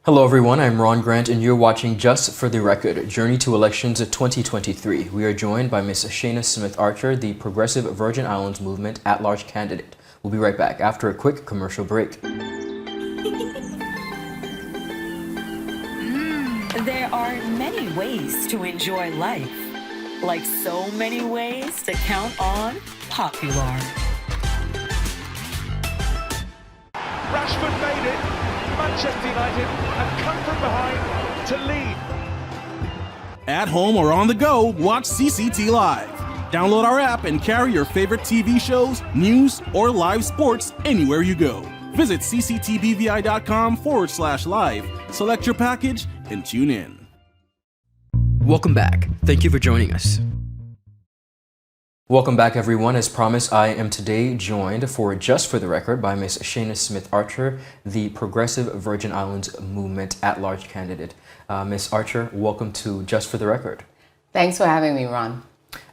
Hello everyone, I'm Ron Grant and you're watching Just for the Record, Journey to Elections 2023. We are joined by Ms. Shaina Smith-Archer, the Progressive Virgin Islands Movement at-large candidate. We'll be right back after a quick commercial break. There are many ways to enjoy life, like so many ways to count on popular. Rashford made it. Manchester United have come from behind to lead. At home or on the go, watch CCT Live. Download our app and carry your favorite TV shows, news, or live sports anywhere you go. Visit cctbvi.com/live, select your package, and tune in. Welcome back. Thank you for joining us. Welcome back everyone. As promised, I am today joined for Just for the Record by Ms. Shaina Smith-Archer, the Progressive Virgin Islands Movement at-large candidate. Ms. Archer, welcome to Just for the Record. Thanks for having me, Ron.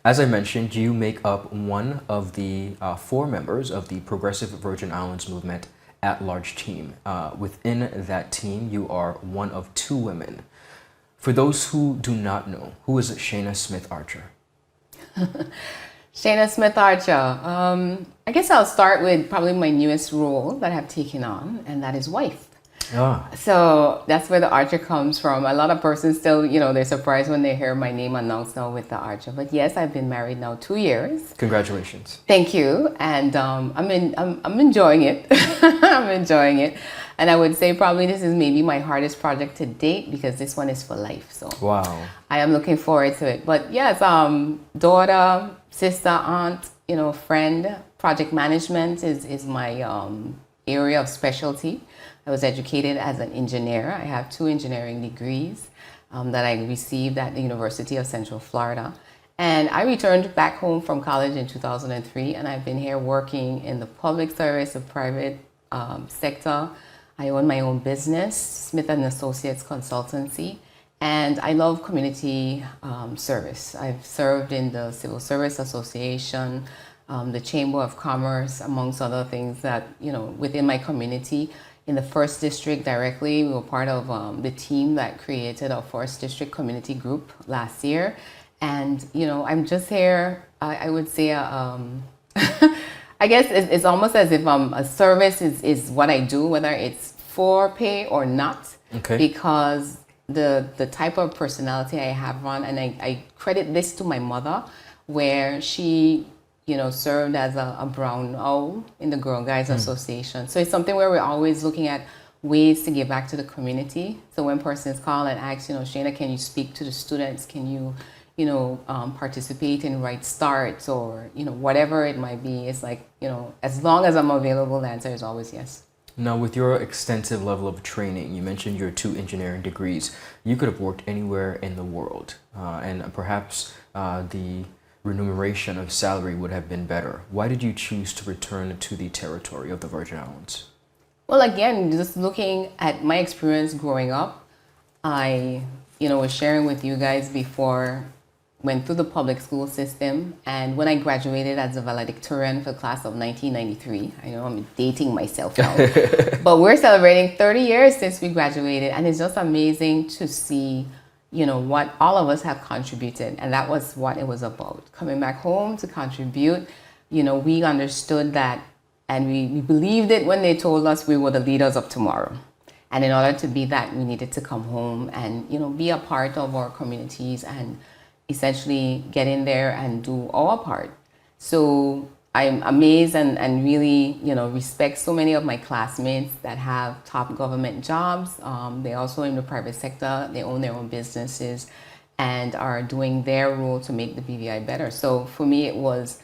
As I mentioned, you make up one of the 4 members of the Progressive Virgin Islands Movement at-large team. Within that team, you are one of 2 women. For those who do not know, who is Shaina Smith-Archer? Shaina Smith-Archer. I guess I'll start with probably my newest role that I've taken on, and that is wife. So that's where the Archer comes from. A lot of persons still, they're surprised when they hear my name announced now with the Archer. But yes, I've been married now 2 years. Congratulations. Thank you, and I'm enjoying it. I'm enjoying it, and I would say probably this is maybe my hardest project to date because this one is for life. So wow, I am looking forward to it. But yes, daughter, sister, aunt, friend. Project management is my area of specialty. I was educated as an engineer. I have 2 engineering degrees that I received at the University of Central Florida. And I returned back home from college in 2003, and I've been here working in the public service, the private sector. I own my own business, Smith & Associates Consultancy, and I love community service. I've served in the Civil Service Association, the Chamber of Commerce, amongst other things that, within my community. In the 1st District directly, we were part of the team that created our 1st District community group last year. And, I'm just here, I would say, I guess it's almost as if a service is what I do, whether it's for pay or not. Okay. Because the type of personality I have, Ron, and I credit this to my mother, where she served as a brown owl in the Girl Guides Association. So it's something where we're always looking at ways to give back to the community. So when persons call and ask, Shaina, can you speak to the students? Can you, participate in Right Starts or, whatever it might be? It's like, as long as I'm available, the answer is always yes. Now, with your extensive level of training, you mentioned your 2 engineering degrees. You could have worked anywhere in the world, and perhaps the remuneration of salary would have been better. Why did you choose to return to the territory of the Virgin Islands? Well, again, just looking at my experience growing up, I, was sharing with you guys before, went through the public school system, and when I graduated as a valedictorian for the class of 1993, I know I'm dating myself now, but we're celebrating 30 years since we graduated, and it's just amazing to see what all of us have contributed. And that was what it was about. Coming back home to contribute, we understood that, and we believed it when they told us we were the leaders of tomorrow. And in order to be that, we needed to come home and, be a part of our communities and essentially get in there and do our part. So I'm amazed and really, respect so many of my classmates that have top government jobs. They also in the private sector, they own their own businesses and are doing their role to make the BVI better. So for me, it was,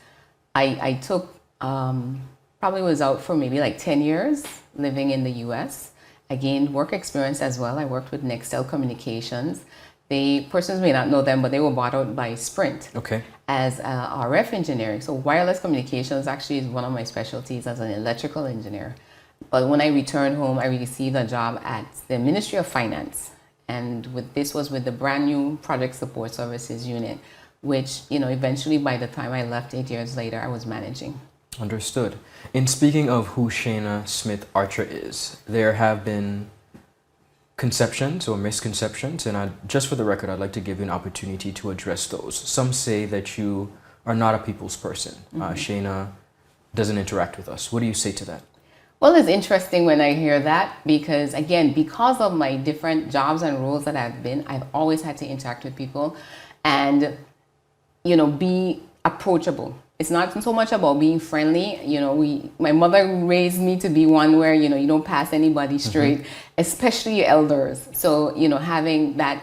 I took, probably was out for maybe like 10 years living in the US. I gained work experience as well. I worked with Nextel Communications. Persons may not know them, but they were bought out by Sprint as RF engineering. So wireless communications actually is one of my specialties as an electrical engineer. But when I returned home, I received a job at the Ministry of Finance. And this was with the brand new Project Support Services unit, which, eventually by the time I left 8 years later, I was managing. Understood. In speaking of who Shaina Smith-Archer is, there have been conceptions or misconceptions, and just for the record, I'd like to give you an opportunity to address those. Some say that you are not a people's person. Shaina doesn't interact with us. What do you say to that? Well, it's interesting when I hear that because, again, because of my different jobs and roles that I've been, I've always had to interact with people and, be approachable. It's not so much about being friendly. My mother raised me to be one where, you don't pass anybody straight, especially your elders. So, having that,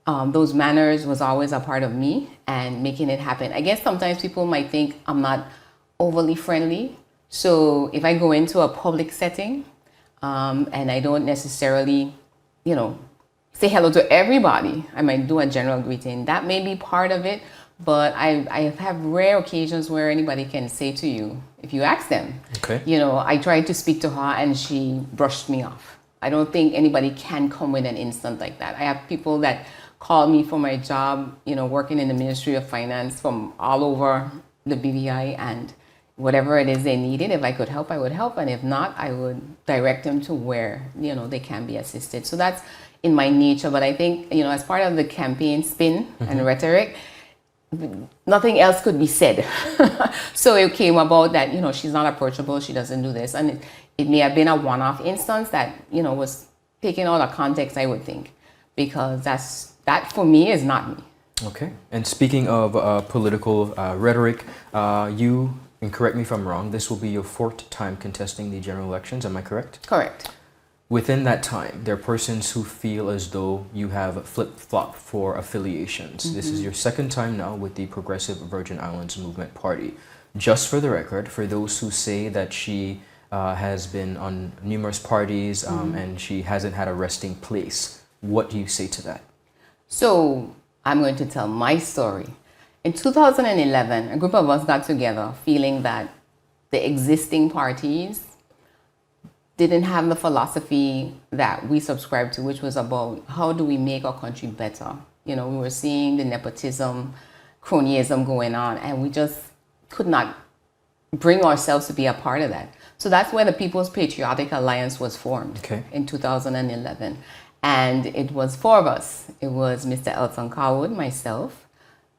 those manners was always a part of me and making it happen. I guess sometimes people might think I'm not overly friendly. So if I go into a public setting and I don't necessarily, say hello to everybody, I might do a general greeting. That may be part of it, but I have rare occasions where anybody can say to you, if you ask them, Okay. I tried to speak to her and she brushed me off. I don't think anybody can come with an instant like that. I have people that call me for my job, working in the Ministry of Finance from all over the BVI, and whatever it is they needed, if I could help, I would help. And if not, I would direct them to where, they can be assisted. So that's in my nature. But I think, as part of the campaign spin and rhetoric, nothing else could be said. So it came about that, she's not approachable, she doesn't do this. And it may have been a one-off instance that, was taken out of context, I would think, because that for me is not me. Okay. And speaking of political rhetoric, you, and correct me if I'm wrong, this will be your fourth time contesting the general elections, am I correct? Correct. Within that time, there are persons who feel as though you have flip-flopped for affiliations. This is your second time now with the Progressive Virgin Islands Movement Party. Just for the record, for those who say that she has been on numerous parties and she hasn't had a resting place, what do you say to that? So I'm going to tell my story. In 2011, a group of us got together feeling that the existing parties didn't have the philosophy that we subscribed to, which was about how do we make our country better. We were seeing the nepotism, cronyism going on, and we just could not bring ourselves to be a part of that. So that's where the People's Patriotic Alliance was formed in 2011. And it was four of us. It was Mr. Elton Carwood, myself,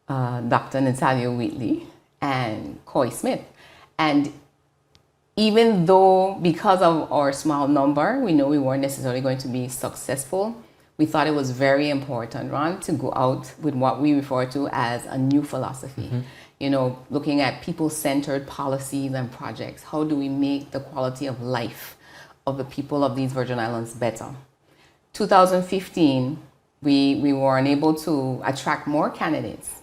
Dr. Natalia Wheatley, and Coy Smith. And even though, because of our small number, we know we weren't necessarily going to be successful, we thought it was very important, Ron, to go out with what we refer to as a new philosophy. Looking at people-centered policies and projects. How do we make the quality of life of the people of these Virgin Islands better? 2015, we were unable to attract more candidates.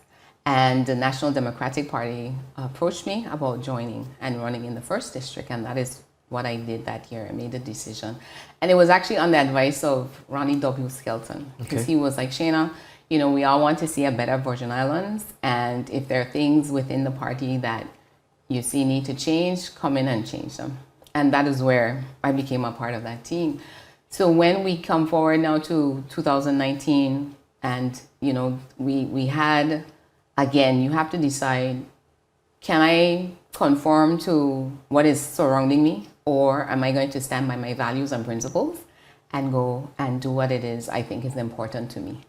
And the National Democratic Party approached me about joining and running in the 1st District. And that is what I did that year. I made the decision. And it was actually on the advice of Ronnie W. Skelton. Because he was like, Shaina, we all want to see a better Virgin Islands. And if there are things within the party that you see need to change, come in and change them. And that is where I became a part of that team. So when we come forward now to 2019 and, we had... Again, you have to decide, can I conform to what is surrounding me, or am I going to stand by my values and principles and go and do what it is I think is important to me?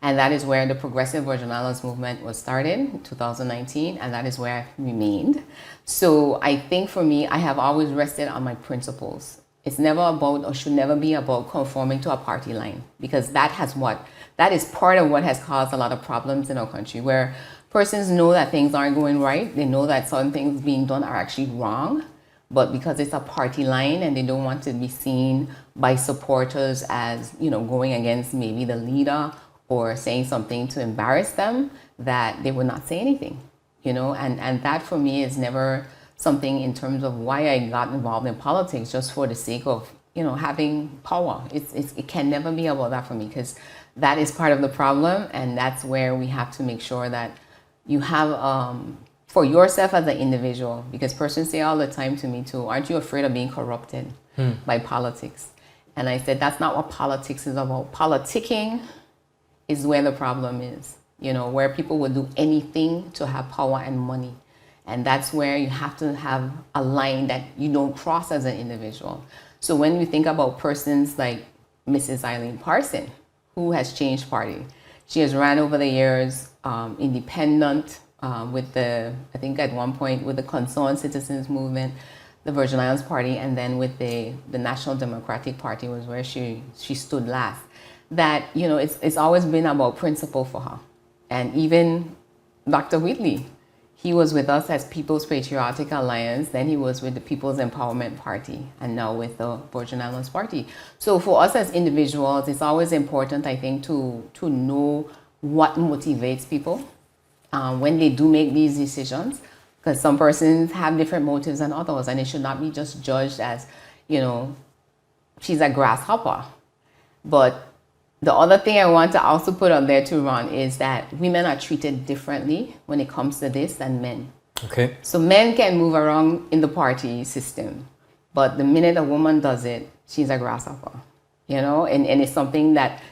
And that is where the Progressive Virgin Islands Movement was started in 2019, and that is where I've remained. So I think for me, I have always rested on my principles. It's never about, or should never be about, conforming to a party line, because that is part of what has caused a lot of problems in our country, where persons know that things aren't going right. They know that certain things being done are actually wrong, but because it's a party line and they don't want to be seen by supporters as, going against maybe the leader or saying something to embarrass them, that they would not say anything, and that for me is never something in terms of why I got involved in politics, just for the sake of, having power. It can never be about that for me, because that is part of the problem. And that's where we have to make sure that you have, for yourself as an individual, because persons say all the time to me too, aren't you afraid of being corrupted by politics? And I said, that's not what politics is about. Politicking is where the problem is, where people will do anything to have power and money. And that's where you have to have a line that you don't cross as an individual. So when we think about persons like Mrs. Eileen Parson, who has changed party. She has ran over the years independent with the, I think at one point with the Concerned Citizens Movement, the Virgin Islands Party, and then with the National Democratic Party was where she stood last. That, you know, it's always been about principle for her. And even Dr. Whitley, he was with us as People's Patriotic Alliance, then he was with the People's Empowerment Party, and now with the Virgin Islands Party. So for us as individuals, it's always important, I think, to know what motivates people when they do make these decisions, because some persons have different motives than others, and it should not be just judged as, you know, she's a grasshopper. But the other thing I want to also put on there too, Ron, is that women are treated differently when it comes to this than men. Okay. So men can move around in the party system, but the minute a woman does it, she's a grasshopper, you know? And it's something that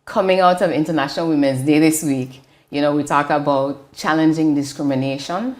coming out of International Women's Day this week, you know, we talk about challenging discrimination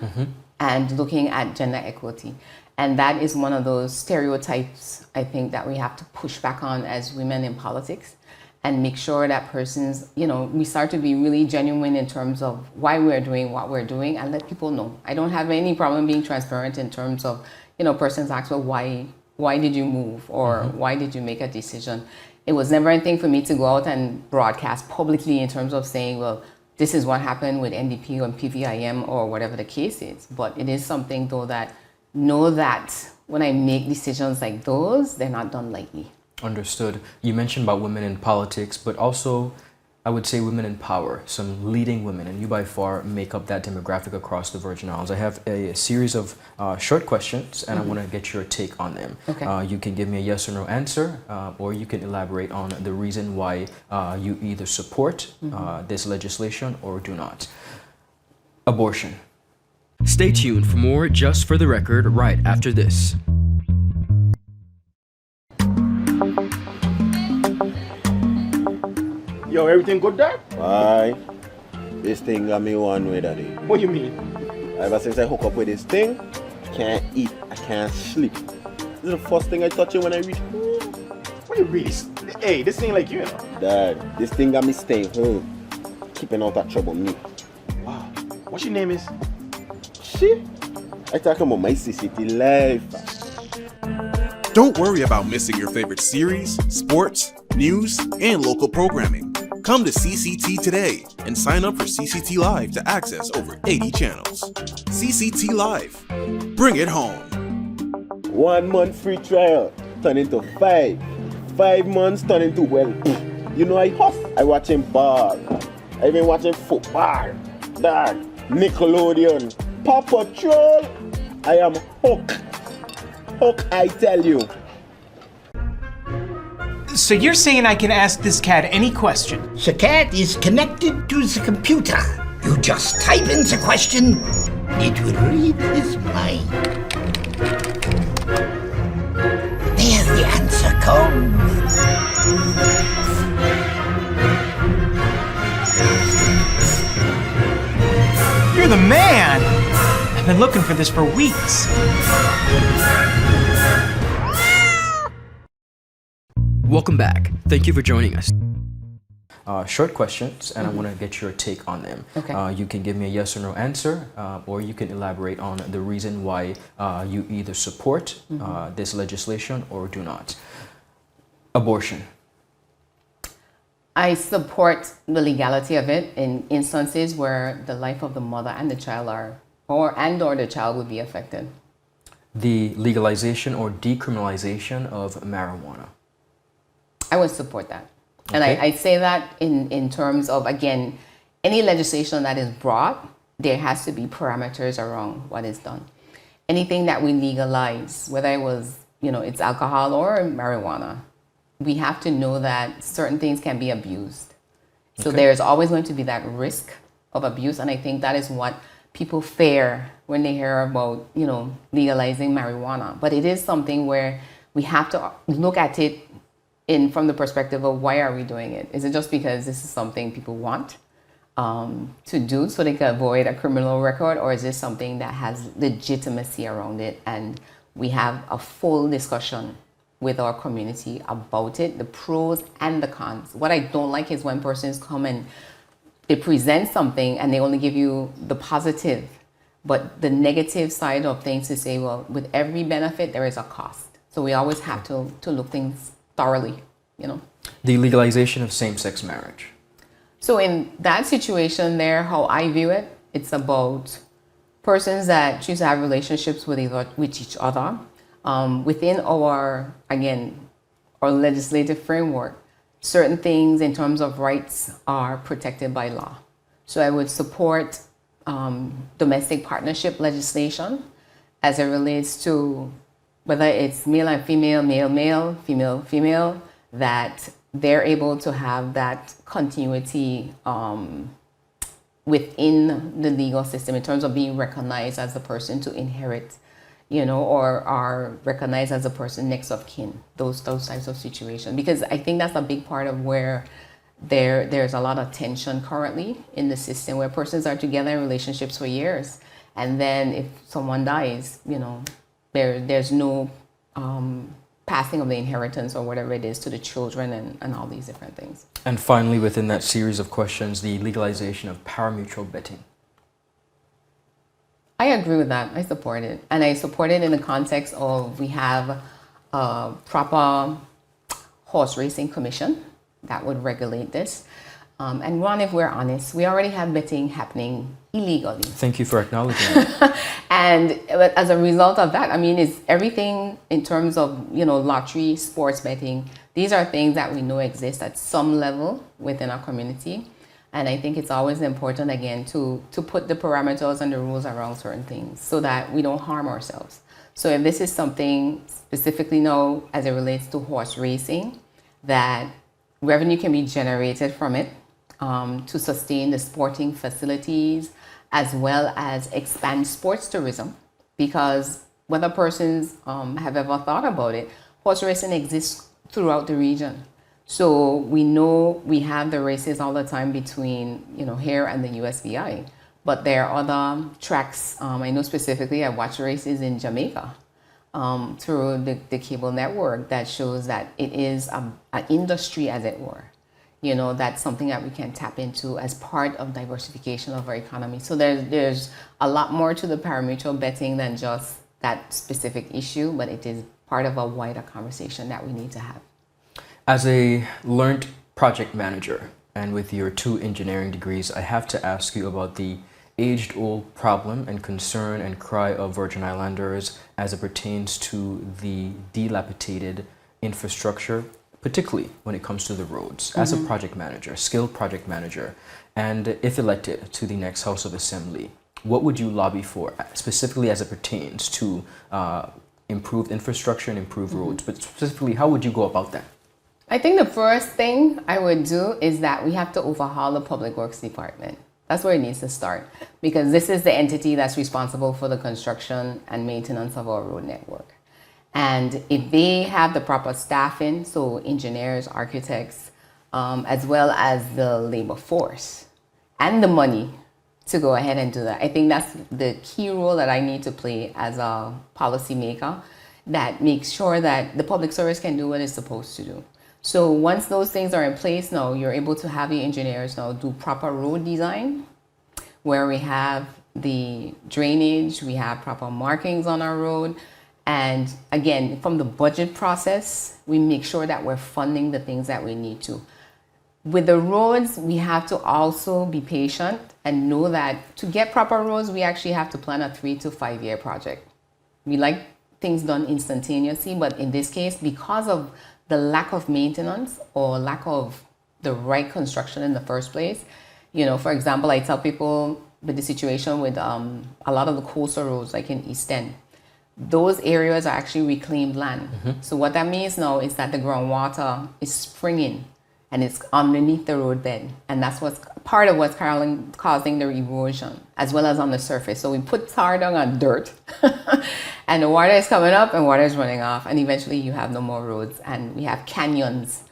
and looking at gender equity. And that is one of those stereotypes, I think, that we have to push back on as women in politics, and make sure that persons, you know, we start to be really genuine in terms of why we're doing what we're doing, and let people know. I don't have any problem being transparent in terms of, you know, persons ask, well, why did you move, or why did you make a decision? It was never anything for me to go out and broadcast publicly in terms of saying, well, this is what happened with NDP or PVIM or whatever the case is. But it is something, though, that know that when I make decisions like those, they're not done lightly. Understood. You mentioned about women in politics, but also I would say women in power, some leading women, and you by far make up that demographic across the Virgin Islands. I have a series of short questions, and I want to get your take on them. Okay. You can give me a yes or no answer, or you can elaborate on the reason why you either support this legislation or do not. Abortion. Stay tuned for more Just for the Record right after this. Yo, everything good there? Aye. This thing got me one way, daddy. What you mean? Ever since I hook up with this thing, I can't eat, I can't sleep. This is the first thing I touch it when I reach home. What you really? Hey, this ain't like you, you know. Dad, this thing got me staying home, keeping out that trouble me. Wow. What your name is? Shit. I talking about my CCT life. Don't worry about missing your favorite series, sports, news, and local programming. Come to CCT today and sign up for CCT Live to access over 80 channels. CCT Live. Bring it home. 1 month free trial turn into 5. 5 months turn into, well, you know I huff. I watching ball. I been watching football. Dad, Nickelodeon, Paw Patrol. I am hooked. Hook, I tell you. So you're saying I can ask this cat any question? The cat is connected to the computer. You just type in the question, it will read his mind. There the answer comes. You're the man! I've been looking for this for weeks. Welcome back. Thank you for joining us. Short questions, and I want to get your take on them. Okay. You can give me a yes or no answer, or you can elaborate on the reason why you either support this legislation or do not. Abortion. I support the legality of it in instances where the life of the mother and the child or the child would be affected. The legalization or decriminalization of marijuana. I would support that. And Okay. I say that in terms of, again, any legislation that is brought, there has to be parameters around what is done. Anything that we legalize, whether it was, you know, it's alcohol or marijuana, we have to know that certain things can be abused. So Okay. there's always going to be that risk of abuse. And I think that is what people fear when they hear about, you know, legalizing marijuana. But it is something where we have to look at it from the perspective of why are we doing it? Is it just because this is something people want to do so they can avoid a criminal record, or is this something that has legitimacy around it and we have a full discussion with our community about it, the pros and the cons. What I don't like is when persons come and they present something and they only give you the positive, but the negative side of things to say, well, with every benefit, there is a cost. So we always have to look things thoroughly, you know. The legalization of same-sex marriage. So in that situation there, how I view it, it's about persons that choose to have relationships with each other. Within our legislative framework, certain things in terms of rights are protected by law. So I would support domestic partnership legislation as it relates to whether it's male and female, male, female, that they're able to have that continuity within the legal system in terms of being recognized as the person to inherit, you know, or are recognized as a person next of kin, those types of situations. Because I think that's a big part of where there's a lot of tension currently in the system, where persons are together in relationships for years, and then if someone dies, you know, there's no passing of the inheritance or whatever it is to the children and all these different things. And finally, within that series of questions, the legalization of parimutuel betting. I agree with that. I support it. And I support it in the context of we have a proper horse racing commission that would regulate this. And one, if we're honest, we already have betting happening illegally. Thank you for acknowledging that. And as a result of that, I mean, it's everything in terms of, you know, lottery, sports betting. These are things that we know exist at some level within our community. And I think it's always important, again, to put the parameters and the rules around certain things so that we don't harm ourselves. So if this is something specifically now as it relates to horse racing, that revenue can be generated from it to sustain the sporting facilities, as well as expand sports tourism, because whether persons have ever thought about it, horse racing exists throughout the region. So we know we have the races all the time between, you know, here and the USVI, but there are other tracks. I know specifically I watch races in Jamaica through the cable network that shows that it is an industry, as it were. You know, that's something that we can tap into as part of diversification of our economy. So there's a lot more to the parimutuel betting than just that specific issue, but it is part of a wider conversation that we need to have. As a learned project manager, and with your 2 engineering degrees, I have to ask you about the age-old problem and concern and cry of Virgin Islanders as it pertains to the dilapidated infrastructure, particularly when it comes to the roads. As a project manager, skilled project manager, and if elected to the next House of Assembly, what would you lobby for, specifically as it pertains to improved infrastructure and improved roads? But specifically, how would you go about that? I think the first thing I would do is that we have to overhaul the Public Works Department. That's where it needs to start, because this is the entity that's responsible for the construction and maintenance of our road network. And if they have the proper staffing, so engineers, architects, as well as the labor force and the money to go ahead and do that, I think that's the key role that I need to play as a policymaker that makes sure that the public service can do what it's supposed to do. So once those things are in place now, you're able to have the engineers now do proper road design, where we have the drainage, we have proper markings on our road. And again, from the budget process, we make sure that we're funding the things that we need to. With the roads, we have to also be patient and know that to get proper roads, we actually have to plan a 3 to 5 year project. We like things done instantaneously, but in this case, because of the lack of maintenance or lack of the right construction in the first place, you know, for example, I tell people with the situation with a lot of the coastal roads, like in East End, those areas are actually reclaimed land. So what that means now is that the groundwater is springing and it's underneath the roadbed. And that's what's part of what's causing the erosion, as well as on the surface. So we put tar down on dirt and the water is coming up and water is running off. And eventually you have no more roads, and we have canyons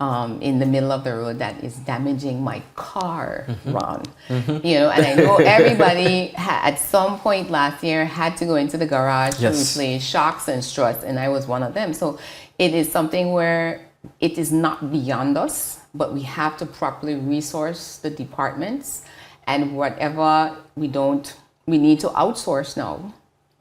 in the middle of the road that is damaging my car, Ron. You know, and I know everybody at some point last year had to go into the garage to replace shocks and struts, and I was one of them. So it is something where it is not beyond us, but we have to properly resource the departments, and whatever we need to outsource now,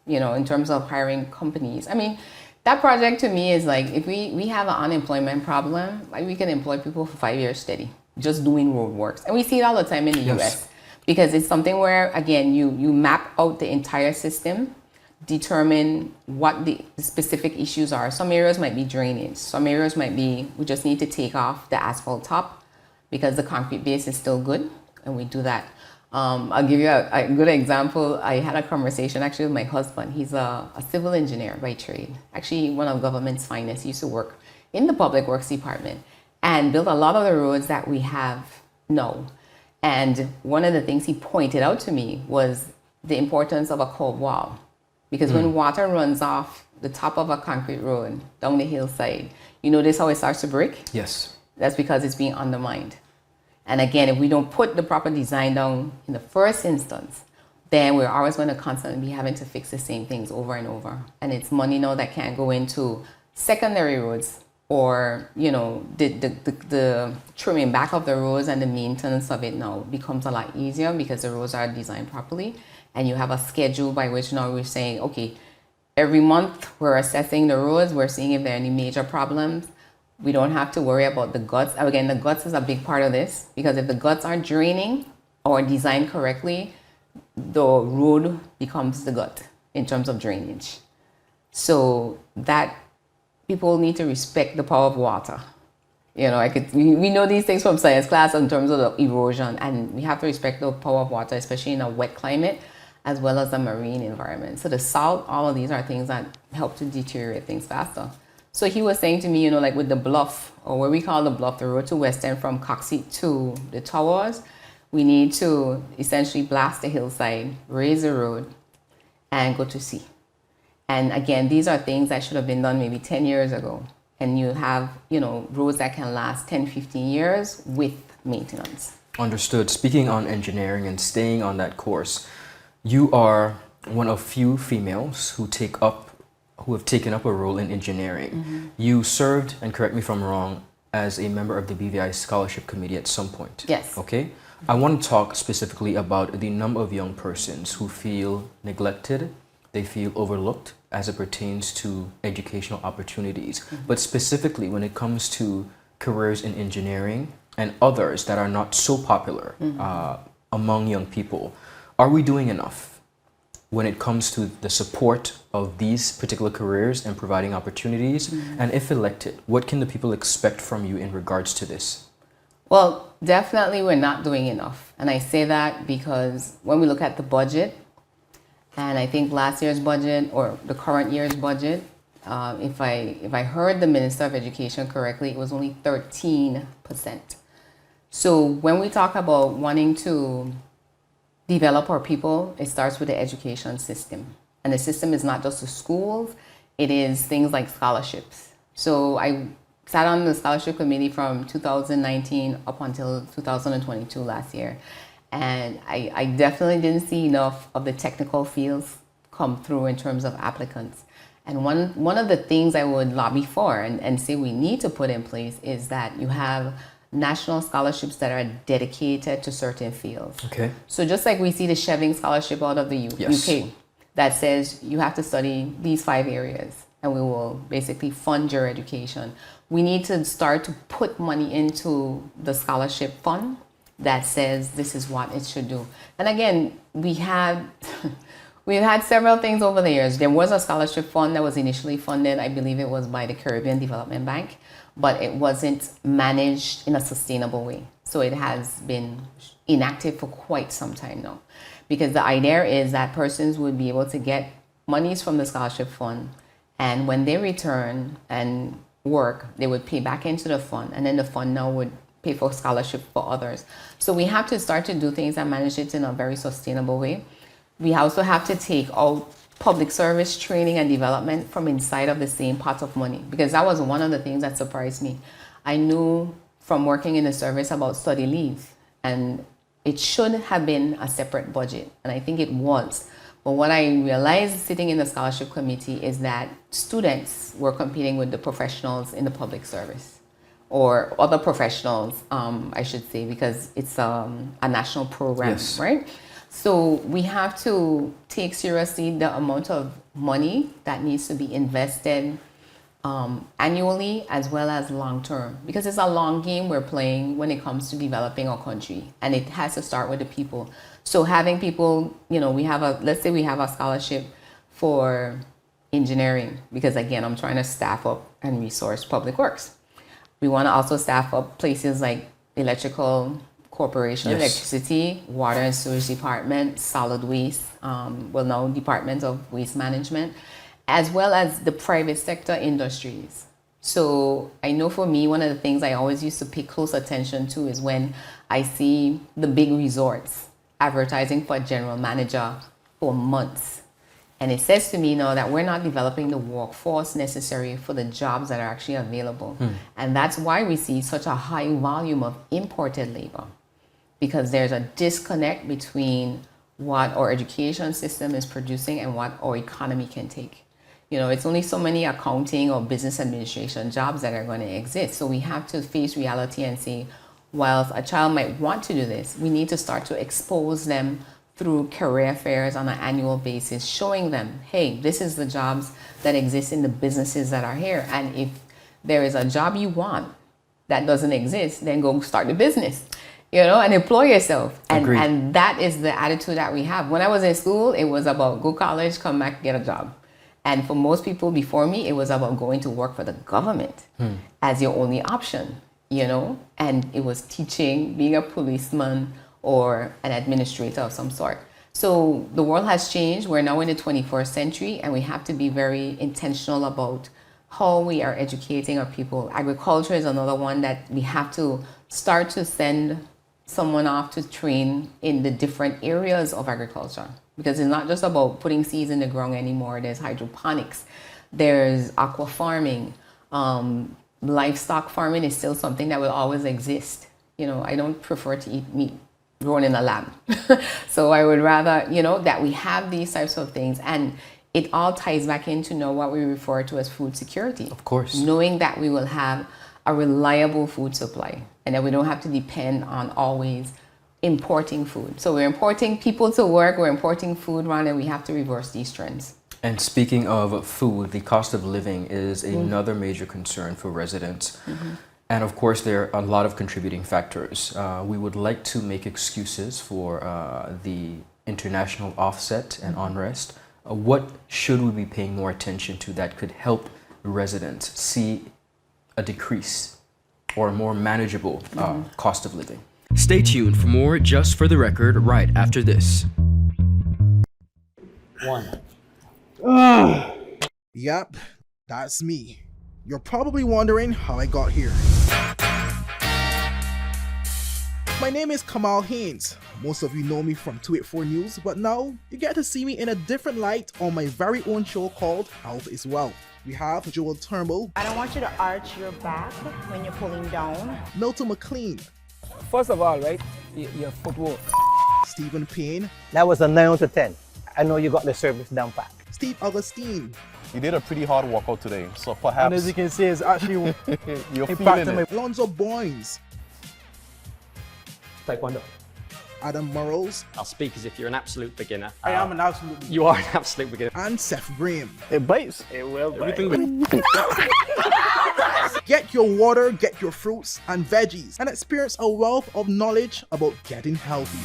you know, in terms of hiring companies. I mean, that project to me is like, if we have an unemployment problem, like we can employ people for 5 years steady, just doing road works. And we see it all the time in the US, because it's something where, again, you map out the entire system, determine what the specific issues are. Some areas might be drainage. Some areas might be, we just need to take off the asphalt top because the concrete base is still good, and we do that. I'll give you a good example. I had a conversation actually with my husband. He's a civil engineer by trade, actually one of government's finest. He used to work in the public works department and built a lot of the roads that we have now. And one of the things he pointed out to me was the importance of a curb wall, because when water runs off the top of a concrete road down the hillside, you notice how it starts to break? Yes. That's because it's being undermined. And again, if we don't put the proper design down in the first instance, then we're always going to constantly be having to fix the same things over and over. And it's money now that can't go into secondary roads, or, you know, the trimming back of the roads and the maintenance of it now becomes a lot easier because the roads are designed properly. And you have a schedule by which now we're saying, okay, every month we're assessing the roads, we're seeing if there are any major problems. We don't have to worry about the guts. Again, the guts is a big part of this, because if the guts aren't draining or designed correctly, the road becomes the gut in terms of drainage. So that people need to respect the power of water. You know, we know these things from science class in terms of the erosion, and we have to respect the power of water, especially in a wet climate, as well as the marine environment. So the salt, all of these are things that help to deteriorate things faster. So he was saying to me, you know, like with the bluff, or what we call the bluff, the road to West End from Coxie to the towers, we need to essentially blast the hillside, raise the road, and go to sea. And again, these are things that should have been done maybe 10 years ago. And you have, you know, roads that can last 10, 15 years with maintenance. Understood. Speaking on engineering and staying on that course, you are one of few females who have taken up a role in engineering. You served, and correct me if I'm wrong, as a member of the BVI Scholarship Committee at some point. Yes. Okay. I want to talk specifically about the number of young persons who feel neglected, they feel overlooked as it pertains to educational opportunities. But specifically when it comes to careers in engineering and others that are not so popular among young people, are we doing enough when it comes to the support of these particular careers and providing opportunities? And if elected, what can the people expect from you in regards to this? Well, definitely we're not doing enough. And I say that because when we look at the budget, and I think last year's budget or the current year's budget, if I heard the Minister of Education correctly, it was only 13%. So when we talk about wanting to develop our people, it starts with the education system. And the system is not just the schools, it is things like scholarships. So I sat on the scholarship committee from 2019 up until 2022 last year. And I definitely didn't see enough of the technical fields come through in terms of applicants. And one of the things I would lobby for and say we need to put in place is that you have national scholarships that are dedicated to certain fields. Okay. So just like we see the Sheving Scholarship out of the UK that says you have to study these 5 areas and we will basically fund your education. We need to start to put money into the scholarship fund that says this is what it should do. And again, we've had several things over the years. There was a scholarship fund that was initially funded, I believe it was by the Caribbean Development Bank, but it wasn't managed in a sustainable way. So it has been inactive for quite some time now. Because the idea is that persons would be able to get monies from the scholarship fund, and when they return and work, they would pay back into the fund, and then the fund now would pay for scholarship for others. So we have to start to do things and manage it in a very sustainable way. We also have to take out public service training and development from inside of the same pot of money, because that was one of the things that surprised me. I knew from working in the service about study leave, and it should have been a separate budget, and I think it was. But what I realized sitting in the scholarship committee is that students were competing with the professionals in the public service, or other professionals, I should say, because it's a national program, Yes. right? So we have to take seriously the amount of money that needs to be invested annually as well as long term, because it's a long game we're playing when it comes to developing our country, and it has to start with the people. So having people, let's say we have a scholarship for engineering, because again, I'm trying to staff up and resource public works. We want to also staff up places like electrical corporation, Yes. electricity, water and sewage department, solid waste, now Department of Waste Management, as well as the private sector industries. So I know for me, one of the things I always used to pay close attention to is when I see the big resorts advertising for a general manager for months. And it says to me now that we're not developing the workforce necessary for the jobs that are actually available. And that's why we see such a high volume of imported labor, because there's a disconnect between what our education system is producing and what our economy can take. It's only so many accounting or business administration jobs that are going to exist. So we have to face reality and say, whilst a child might want to do this, we need to start to expose them through career fairs on an annual basis, showing them, hey, this is the jobs that exist in the businesses that are here. And if there is a job you want that doesn't exist, then go start the business, and employ yourself. And that is the attitude that we have. When I was in school, it was about go college, come back, get a job. And for most people before me, it was about going to work for the government as your only option, and it was teaching, being a policeman or an administrator of some sort. So the world has changed. We're now in the 21st century, and we have to be very intentional about how we are educating our people. Agriculture is another one that we have to start to send someone off to train in the different areas of agriculture, because it's not just about putting seeds in the ground anymore. There's hydroponics, there's aqua farming, livestock farming is still something that will always exist. I don't prefer to eat meat grown in a lab. So I would rather, that we have these types of things, and it all ties back into what we refer to as food security. Of course. Knowing that we will have a reliable food supply and that we don't have to depend on always importing food. So we're importing people to work, we're importing food around, and we have to reverse these trends. And speaking of food, the cost of living is another major concern for residents. And of course, there are a lot of contributing factors. We would like to make excuses for the international offset and unrest. What should we be paying more attention to that could help residents see a decrease or a more manageable cost of living? Stay tuned for more Just for the Record right after this. Yep, that's me. You're probably wondering how I got here. My name is Kamal Haynes. Most of you know me from 284 News, but now you get to see me in a different light on my very own show called Health is Wealth. We have Joel Turnbull. I don't want you to arch your back when you're pulling down. Milton McLean. First of all, right, your footwork. Stephen Payne. That was a 9 out of 10. I know you got the service down pat. Steve Augustine. You did a pretty hard workout today, so perhaps... And as you can see, it's actually you're feeling it. Alonzo Boynes. Taekwondo. Adam Murrows. I'll speak as if you're an absolute beginner. I am an absolute beginner. You are an absolute beginner. And Seth Graham. It bites. It will bite. Get your water, get your fruits and veggies, and experience a wealth of knowledge about getting healthy.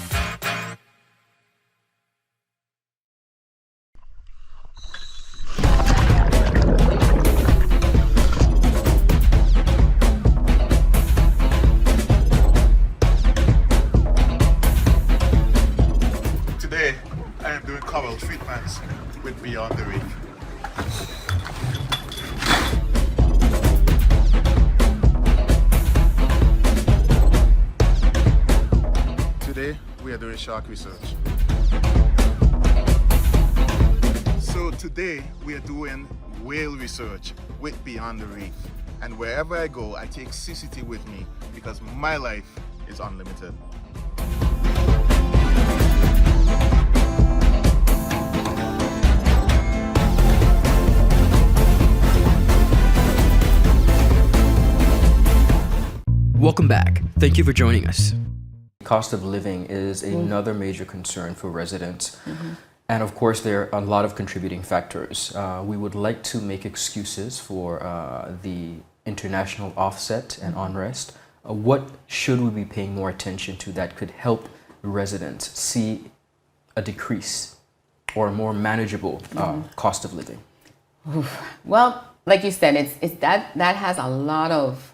Today, I am doing cobble treatments with Beyond the Reef. Today, we are doing shark research. So today, we are doing whale research with Beyond the Reef. And wherever I go, I take CCT with me because my life is unlimited. Welcome back. Thank you for joining us. Cost of living is another major concern for residents. And of course, there are a lot of contributing factors. We would like to make excuses for the international offset and unrest. What should we be paying more attention to that could help residents see a decrease or a more manageable cost of living? Well, like you said, it's that has a lot of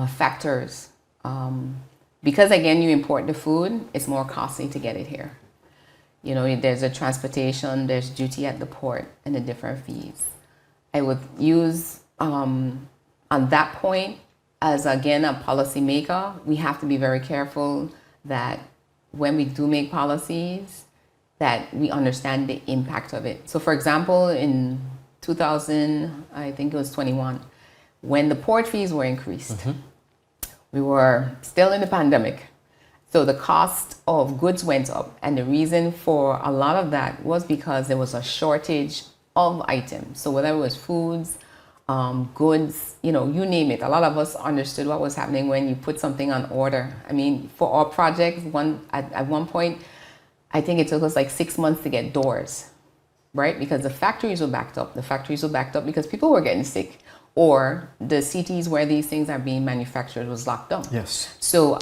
factors. Because again, you import the food, it's more costly to get it here. You know, there's a transportation, there's duty at the port, and the different fees. I would use on that point, as again a policymaker, we have to be very careful that when we do make policies, that we understand the impact of it. So for example, in 2000, I think it was 21, when the port fees were increased, we were still in the pandemic. So the cost of goods went up. And the reason for a lot of that was because there was a shortage of items. So whether it was foods, goods, you know, you name it. A lot of us understood what was happening when you put something on order. I mean, for our project, at one point, I think it took us like 6 months to get doors, right? Because the factories were backed up. The factories were backed up because people were getting sick, or the cities where these things are being manufactured was locked down. Yes. So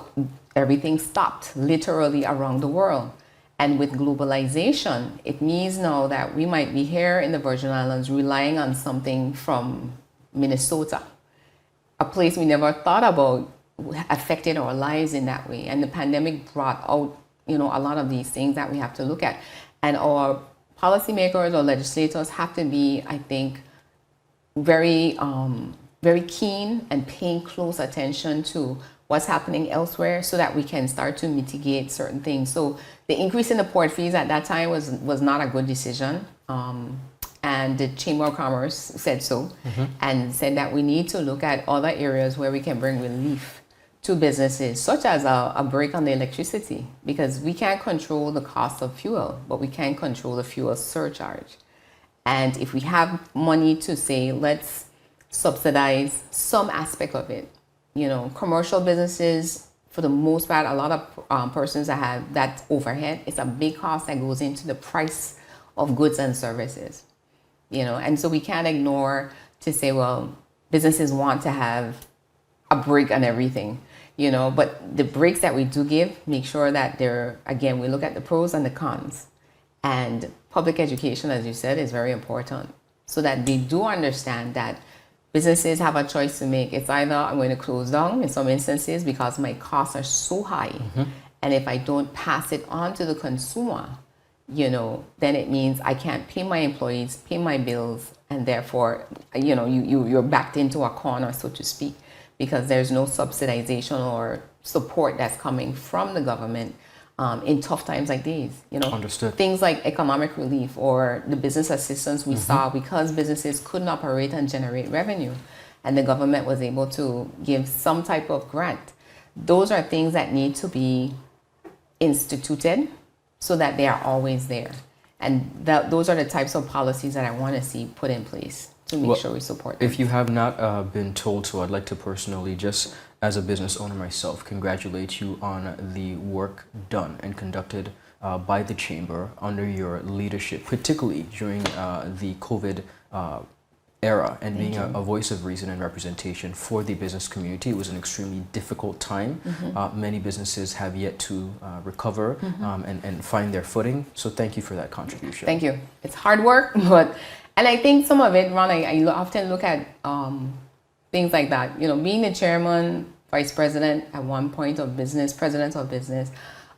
everything stopped literally around the world. And with globalization, it means now that we might be here in the Virgin Islands relying on something from Minnesota, a place we never thought about affected our lives in that way. And the pandemic brought out, you know, a lot of these things that we have to look at. And our policymakers or legislators have to be, I think, very keen and paying close attention to what's happening elsewhere so that we can start to mitigate certain things. So the increase in the port fees at that time was not a good decision. And the Chamber of Commerce said so, and said that we need to look at other areas where we can bring relief to businesses, such as a break on the electricity, because we can't control the cost of fuel, but we can control the fuel surcharge. And if we have money to say, let's subsidize some aspect of it, you know, commercial businesses, for the most part, a lot of persons that have that overhead, it's a big cost that goes into the price of goods and services, you know. And so we can't ignore to say, well, businesses want to have a break on everything, you know, but the breaks that we do give, make sure that they're, again, we look at the pros and the cons. And public education, as you said, is very important so that they do understand that businesses have a choice to make. It's either I'm going to close down in some instances because my costs are so high. And if I don't pass it on to the consumer, you know, then it means I can't pay my employees, pay my bills, and therefore, you know, you're backed into a corner, so to speak, because there's no subsidization or support that's coming from the government in tough times like these, you know. Understood. Things like economic relief or the business assistance we saw because businesses couldn't operate and generate revenue, and the government was able to give some type of grant. Those are things that need to be instituted so that they are always there. And those are the types of policies that I want to see put in place to make sure we support them. If you have not been told so, I'd like to personally, just as a business owner myself, congratulate you on the work done and conducted by the Chamber under your leadership, particularly during the COVID era, and being a voice of reason and representation for the business community. It was an extremely difficult time. Many businesses have yet to recover and find their footing. So thank you for that contribution. Thank you. It's hard work, and I think some of it, Ron, I often look at things like that. You know, being the chairman, vice president at one point of business, president of business.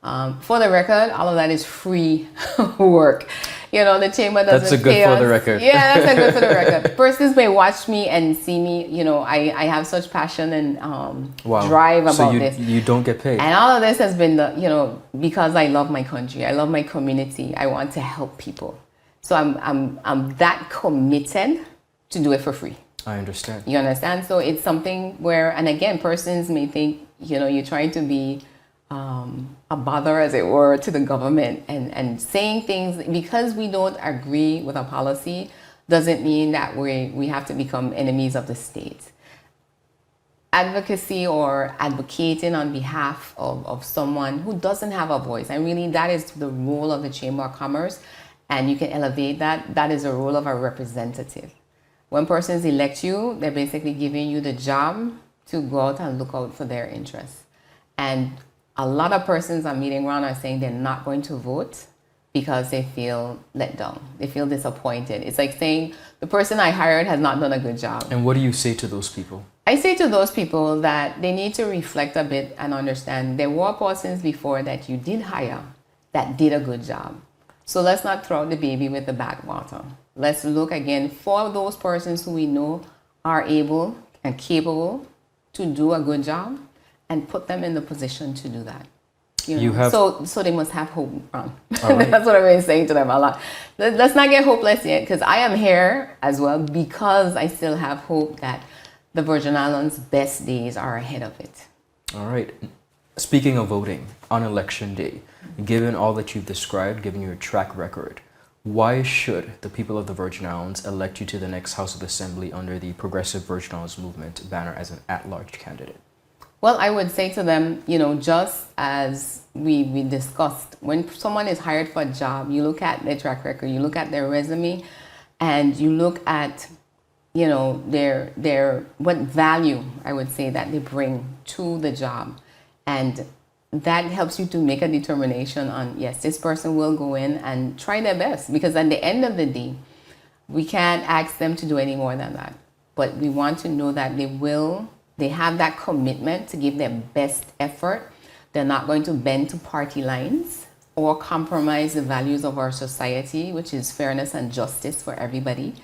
For the record, all of that is free work. You know, the chamber doesn't That's a good pay for us. the record. Yeah, that's a good for the record. Persons may watch me and see me, you know, I have such passion and drive about this. So you don't get paid. And all of this has been, you know, because I love my country. I love my community. I want to help people. So I'm that committed to do it for free. I understand. You understand? So it's something where, and again, persons may think, you're trying to be a bother, as it were, to the government and saying things because we don't agree with a policy doesn't mean that we have to become enemies of the state. Advocacy or advocating on behalf of someone who doesn't have a voice, and really that is the role of the Chamber of Commerce, and you can elevate that is the role of a representative. When persons elect you, they're basically giving you the job to go out and look out for their interests. And a lot of persons I'm meeting around are saying they're not going to vote because they feel let down. They feel disappointed. It's like saying the person I hired has not done a good job. And what do you say to those people? I say to those people that they need to reflect a bit and understand there were persons before that you did hire that did a good job. So let's not throw out the baby with the bathwater. Let's look again for those persons who we know are able and capable to do a good job and put them in the position to do that. So they must have hope. Right. That's what I've been saying to them a lot. Let's not get hopeless yet, because I am here as well because I still have hope that the Virgin Islands' best days are ahead of it. All right. Speaking of voting on election day, given all that you've described, given your track record, why should the people of the Virgin Islands elect you to the next House of Assembly under the Progressive Virgin Islands Movement banner as an at-large candidate? Well, I would say to them, just as we discussed, when someone is hired for a job, you look at their track record, you look at their resume, and you look at, their what value, I would say, that they bring to the job. And that helps you to make a determination on, yes, this person will go in and try their best. Because at the end of the day, we can't ask them to do any more than that. But we want to know that they have that commitment to give their best effort. They're not going to bend to party lines or compromise the values of our society, which is fairness and justice for everybody.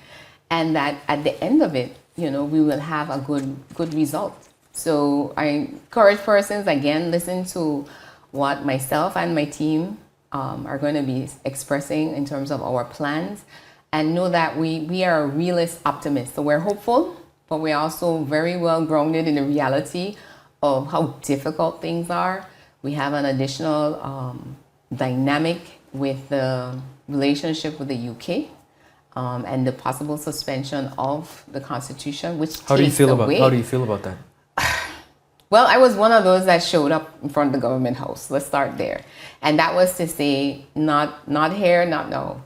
And that at the end of it, we will have a good result. So I encourage persons, again, listen to what myself and my team are going to be expressing in terms of our plans, and know that we are a realist optimist. So we're hopeful, but we're also very well grounded in the reality of how difficult things are. We have an additional dynamic with the relationship with the UK and the possible suspension of the Constitution, which How do you feel about that? Well, I was one of those that showed up in front of the government house. Let's start there. And that was to say, not here, not no.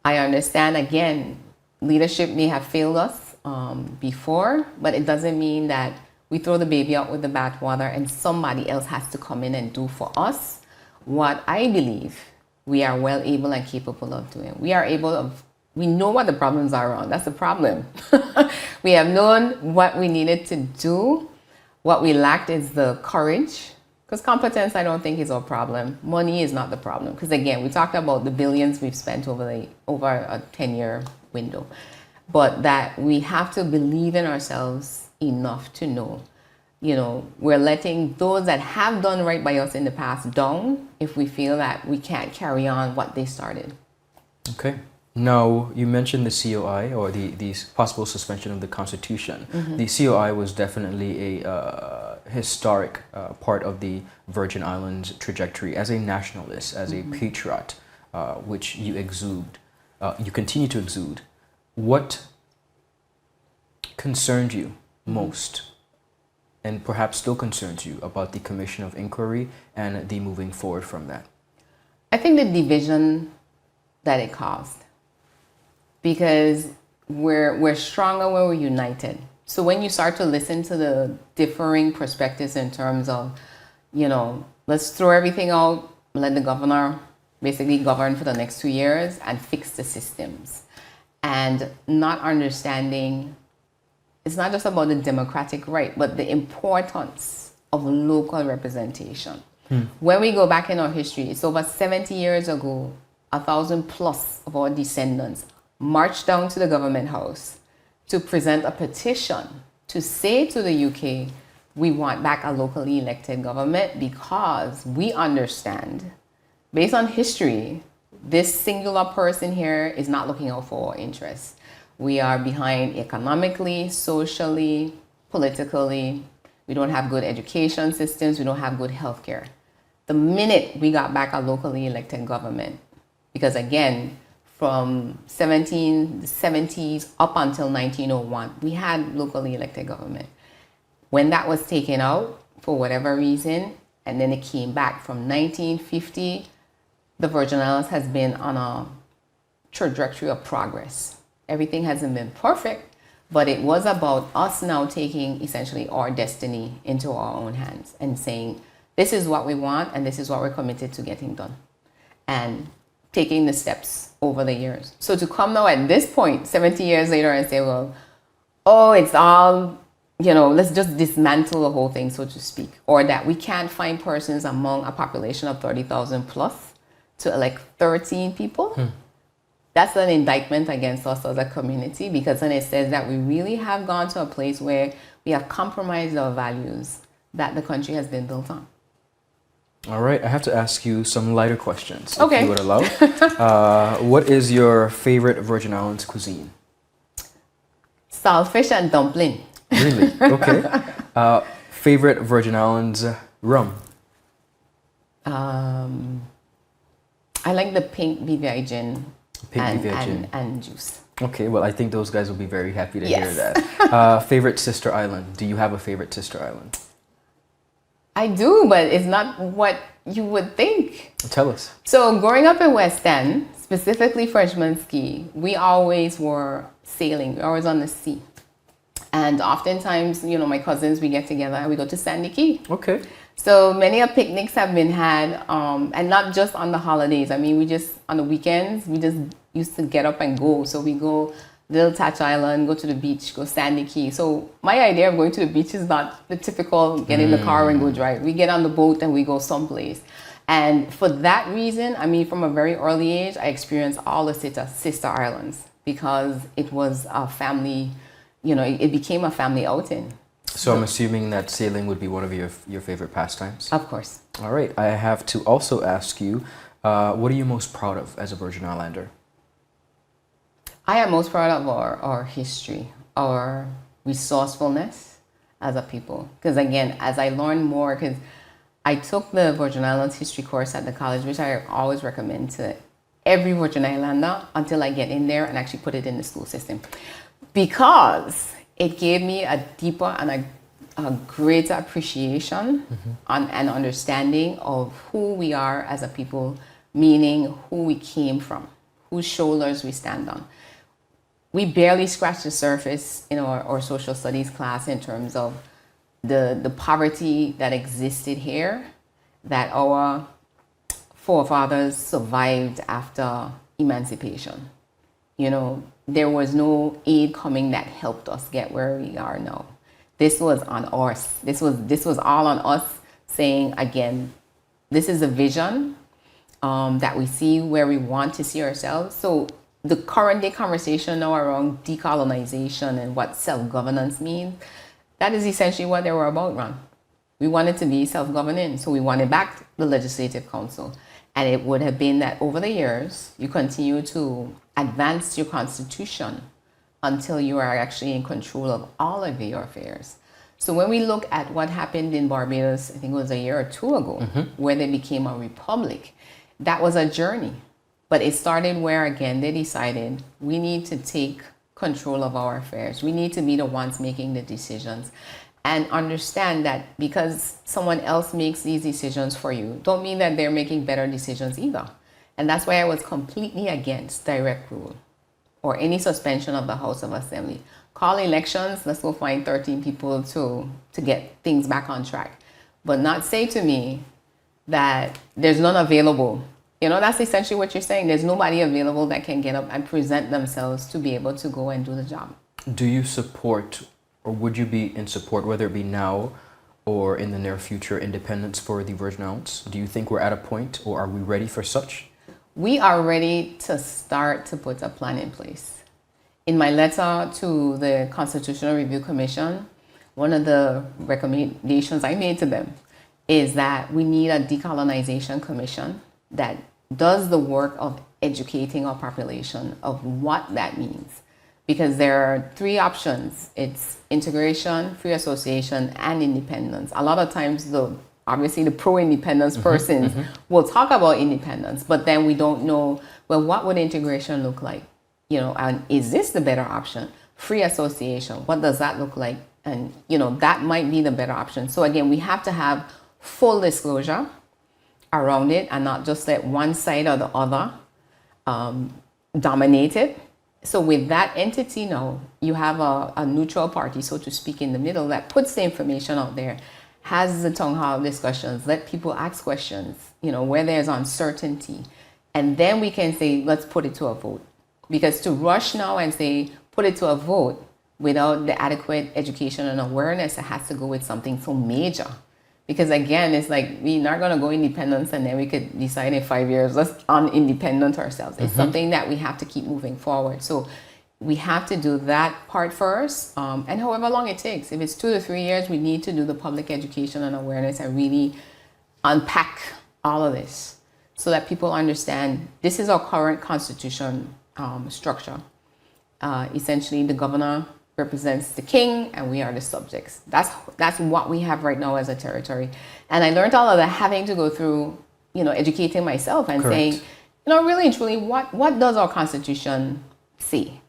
I understand, again, leadership may have failed us before, but it doesn't mean that we throw the baby out with the bathwater and somebody else has to come in and do for us what I believe we are well able and capable of doing. We know what the problems are around. That's the problem. We have known what we needed to do. What we lacked is the courage, because competence, I don't think, is our problem. Money is not the problem, because again, we talked about the billions we've spent over a 10-year window, but that we have to believe in ourselves enough to know, we're letting those that have done right by us in the past down if we feel that we can't carry on what they started. Okay. Now, you mentioned the COI, or the possible suspension of the Constitution. Mm-hmm. The COI was definitely a historic part of the Virgin Islands trajectory as a nationalist, as a patriot, which you exude, you continue to exude. What concerned you most, and perhaps still concerns you, about the Commission of Inquiry and the moving forward from that? I think the division that it caused. Because we're stronger when we're united. So when you start to listen to the differing perspectives in terms of, let's throw everything out, let the governor basically govern for the next 2 years and fix the systems. And not understanding, it's not just about the democratic right, but the importance of local representation. When we go back in our history, it's over 70 years ago, 1,000 plus of our descendants marched down to the government house to present a petition to say to the UK, we want back a locally elected government because we understand, based on history, this singular person here is not looking out for our interests. We are behind economically, socially, politically. We don't have good education systems. We don't have good healthcare. The minute we got back a locally elected government, because again, from 1770s up until 1901, we had locally elected government. When that was taken out, for whatever reason, and then it came back from 1950, the Virgin Islands has been on a trajectory of progress. Everything hasn't been perfect, but it was about us now taking essentially our destiny into our own hands and saying, this is what we want and this is what we're committed to getting done. And taking the steps over the years. So to come now at this point, 70 years later, and say, well, oh, it's all, let's just dismantle the whole thing, so to speak. Or that we can't find persons among a population of 30,000 plus to elect 13 people. That's an indictment against us as a community, because then it says that we really have gone to a place where we have compromised our values that the country has been built on. All right, I have to ask you some lighter questions, Okay. if you would allow. What is your favorite Virgin Islands cuisine? Saltfish and dumpling. Really? Okay. Favorite Virgin Islands rum? I like the pink BVI gin, Pink BVI gin. and juice. Okay, well, I think those guys will be very happy to hear Yes. that. Favorite sister island? Do you have a favorite sister island? I do, but it's not what you would think. Tell us. So growing up in West End, specifically Frenchman's Key, we always were sailing. We were always on the sea. And oftentimes, my cousins, we get together and we go to Sandy Key. Okay. So many of picnics have been had, and not just on the holidays. I mean, on the weekends, we just used to get up and go. So we go Little Thatch Island, go to the beach, go Sandy Key. So my idea of going to the beach is not the typical get in the car and go drive. We get on the boat and we go someplace. And for that reason, I mean, from a very early age, I experienced all the sister islands because it was a family, it became a family outing. So I'm assuming that sailing would be one of your favorite pastimes? Of course. All right, I have to also ask you, what are you most proud of as a Virgin Islander? I am most proud of our history, our resourcefulness as a people. Because again, as I learned more, because I took the Virgin Islands history course at the college, which I always recommend to every Virgin Islander until I get in there and actually put it in the school system. Because it gave me a deeper and a greater appreciation and understanding of who we are as a people, meaning who we came from, whose shoulders we stand on. We barely scratched the surface in our social studies class in terms of the poverty that existed here, that our forefathers survived after emancipation. There was no aid coming that helped us get where we are now. This was on us. This was all on us, saying, again, this is a vision that we see where we want to see ourselves. So the current day conversation now around decolonization and what self-governance means, that is essentially what they were about, Ron. We wanted to be self-governing, so we wanted back the Legislative Council. And it would have been that over the years, you continue to advance your constitution until you are actually in control of all of your affairs. So when we look at what happened in Barbados, I think it was a year or two ago, where they became a republic, that was a journey. But it started where, again, they decided we need to take control of our affairs. We need to be the ones making the decisions and understand that because someone else makes these decisions for you, don't mean that they're making better decisions either. And that's why I was completely against direct rule or any suspension of the House of Assembly. Call elections, let's go find 13 people to get things back on track. But not say to me that there's none available. That's essentially what you're saying. There's nobody available that can get up and present themselves to be able to go and do the job. Do you support, or would you be in support, whether it be now or in the near future, independence for the Virgin Islands? Do you think we're at a point, or are we ready for such? We are ready to start to put a plan in place. In my letter to the Constitutional Review Commission, one of the recommendations I made to them is that we need a decolonization commission that does the work of educating our population of what that means. because there are three options. It's integration, free association, and independence. A lot of times, obviously the pro-independence persons will talk about independence, but then we don't know, well, what would integration look like? You know, and is this the better option? Free association, what does that look like? And, you know, that might be the better option. So again, we have to have full disclosure around it and not just let one side or the other dominate it. So with that entity now, you have a neutral party, so to speak, in the middle that puts the information out there, has the town hall discussions, let people ask questions, you know, where there's uncertainty. And then we can say, let's put it to a vote. Because to rush now and say, put it to a vote without the adequate education and awareness, it has to go with something so major. Because again, it's like, we're not going to go independence and then we could decide in 5 years, let's un-independent ourselves. It's something that we have to keep moving forward. So we have to do that part first. And however long it takes, if it's 2 to 3 years, we need to do the public education and awareness and really unpack all of this so that people understand this is our current constitution structure. Essentially, the governor represents the king and we are the subjects. That's what we have right now as a territory. And I learned all of that having to go through, you know, educating myself and saying, you know, really and truly, what does our constitution say?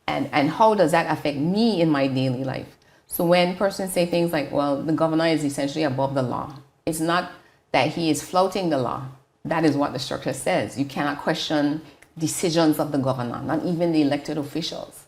And how does that affect me in my daily life? So when persons say things like, well, the governor is essentially above the law, it's not that he is flouting the law. That is what the structure says. You cannot question decisions of the governor, not even the elected officials,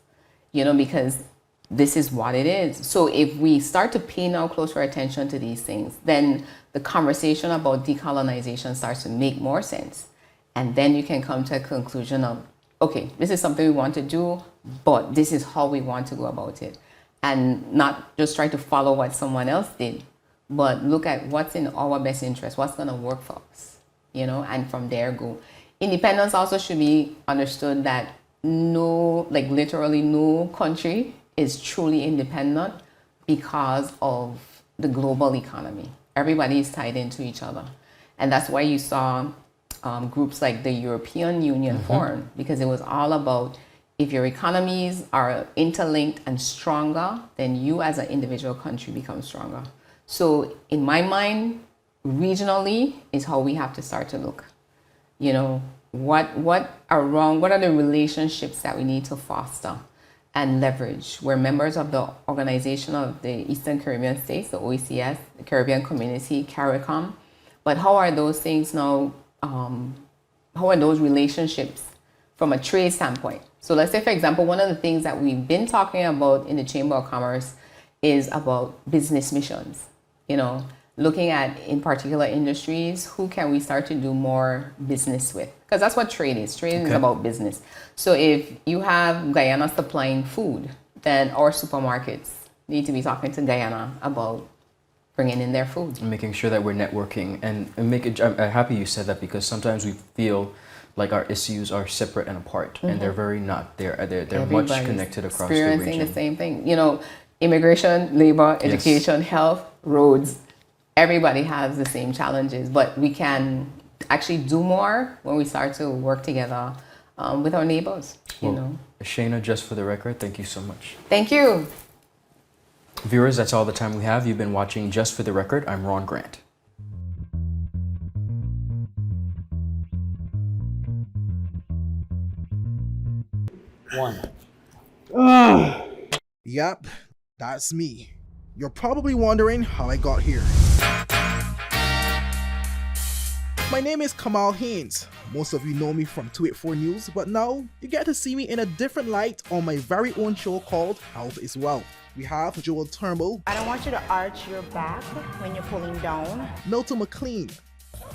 you know, because this is what it is. So if we start to pay now closer attention to these things, then the conversation about decolonization starts to make more sense. And then you can come to a conclusion of, okay, this is something we want to do, but this is how we want to go about it. And not just try to follow what someone else did, but look at what's in our best interest, what's going to work for us, you know, and from there go. Independence also should be understood that literally no country is truly independent because of the global economy. Everybody is tied into each other. And that's why you saw groups like the European Union form, because it was all about if your economies are interlinked and stronger, then you as an individual country become stronger. So in my mind, regionally is how we have to start to look. You know, what are the relationships that we need to foster and leverage? We're members of the Organization of the Eastern Caribbean States, the OECS, the Caribbean Community, CARICOM. But how are those things now, how are those relationships from a trade standpoint? So let's say, for example, one of the things that we've been talking about in the Chamber of Commerce is about business missions, you know, looking at, in particular industries, who can we start to do more business with? Because that's what trade is. Trade is about business. So if you have Guyana supplying food, then our supermarkets need to be talking to Guyana about bringing in their food. And making sure that we're networking. And I'm happy you said that, because sometimes we feel like our issues are separate and apart, and they're very not. They're much connected across the region. Experiencing the same thing. You know, immigration, labor, education, health, roads. Everybody has the same challenges, but we can actually do more when we start to work together with our neighbors, you know. Shaina, just for the record, thank you so much. Thank you. Viewers, that's all the time we have. You've been watching Just for the Record. I'm Ron Grant. Yep, that's me. You're probably wondering how I got here. My name is Kamal Haynes. Most of you know me from 284 News, but now you get to see me in a different light on my very own show called Health is Wealth. We have Joel Turnbull. I don't want you to arch your back when you're pulling down. Milton McLean.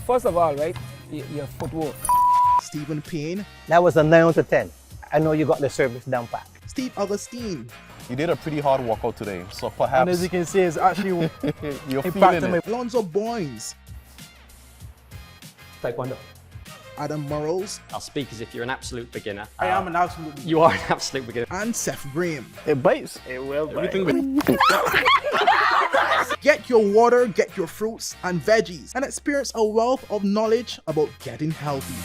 First of all, right, your footwork. Stephen Payne. That was a 9 out of 10. I know you got the service down pat. Steve Augustine. You did a pretty hard workout today, so perhaps... And as you can see, it's actually you're feeling it. Lonzo Boynes. Taekwondo. Adam Burrows. I'll speak as if you're an absolute beginner. I am an absolute beginner. You are an absolute beginner. And Seth Graham. It bites. It will bite. Get your water, get your fruits and veggies, and experience a wealth of knowledge about getting healthy.